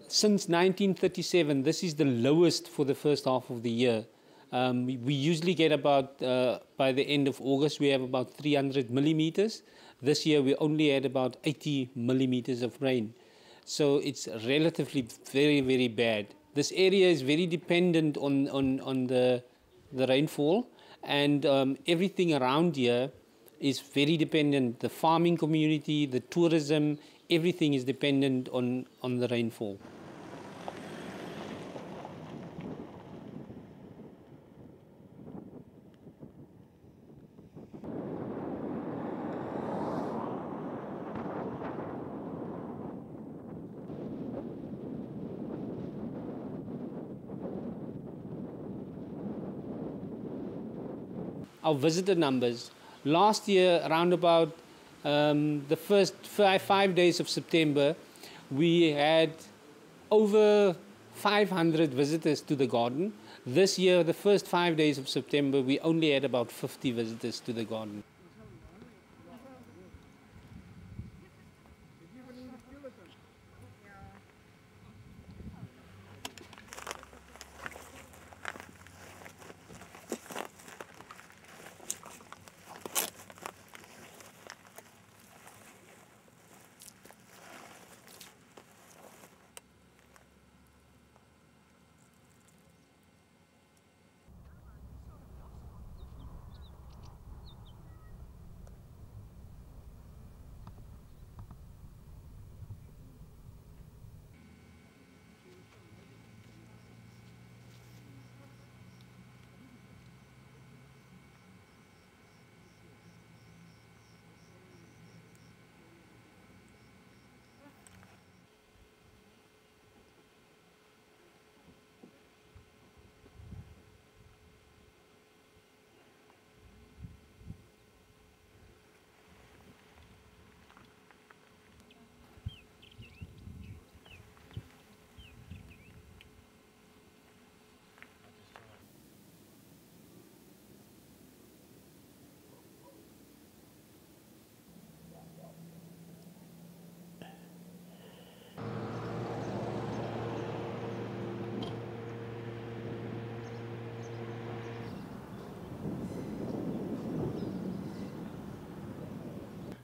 Since 1937, this is the lowest for the first half of the year. We usually get about, by the end of August, we have about 300 millimeters. This year we only had about 80 millimeters of rain. So it's relatively very, very bad. This area is very dependent on the rainfall, and everything around here is very dependent. The farming community, the tourism, everything is dependent on the rainfall. Our visitor numbers. Last year, around about the first 5 days of September, we had over 500 visitors to the garden. This year, the first 5 days of September, we only had about 50 visitors to the garden.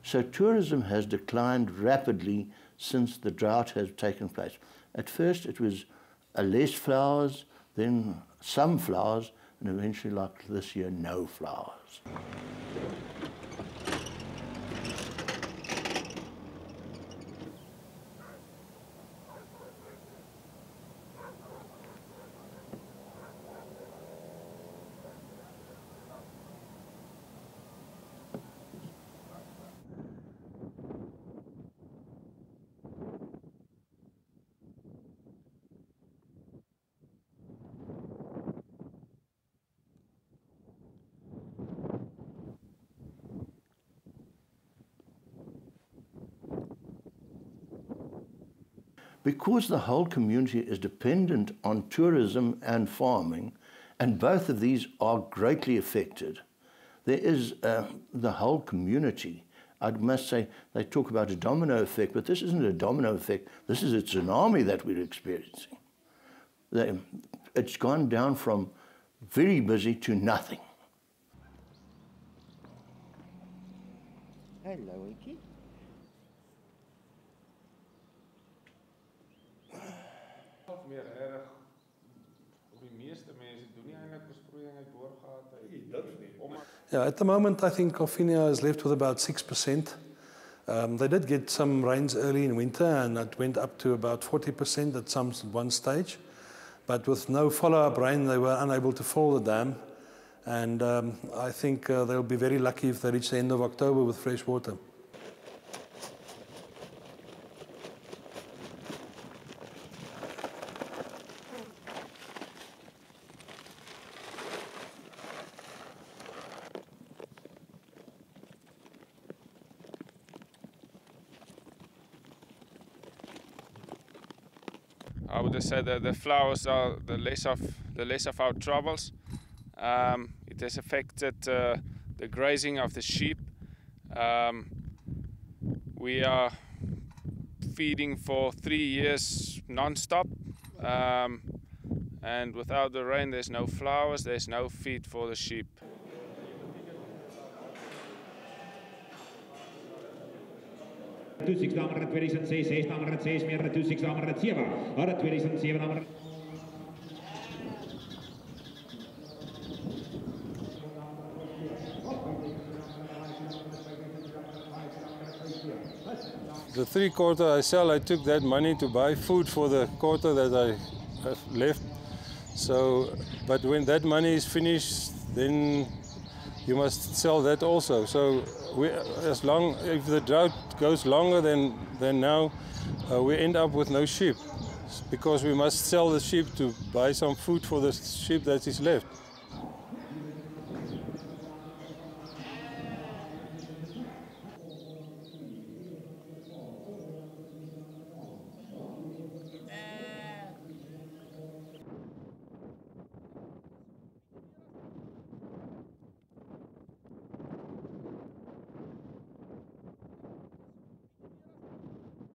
So tourism has declined rapidly since the drought has taken place. At first it was less flowers, then some flowers, and eventually, like this year, no flowers. Because the whole community is dependent on tourism and farming, and both of these are greatly affected, there is the whole community. I must say, they talk about a domino effect, but this isn't a domino effect. This is a tsunami that we're experiencing. It's gone down from very busy to nothing. Hello, Iki. Yeah, at the moment, I think Coffina is left with about 6%. They did get some rains early in winter, and it went up to about 40% at one stage. But with no follow-up rain, they were unable to fill the dam. And I think they'll be very lucky if they reach the end of October with fresh water. I would say that the flowers are the less of our troubles. It has affected the grazing of the sheep. We are feeding for 3 years non-stop, and without the rain there's no flowers, there's no feed for the sheep. Toezichtskamer 2006, Heestkamer 6, meer Toezichtskamer 7, 2007. The 3 quarter I sell, I took that money to buy food for the quarter that I have left. So, but when that money is finished, then you must sell that also. So, if the drought goes longer than now, we end up with no sheep, because we must sell the sheep to buy some food for the sheep that is left.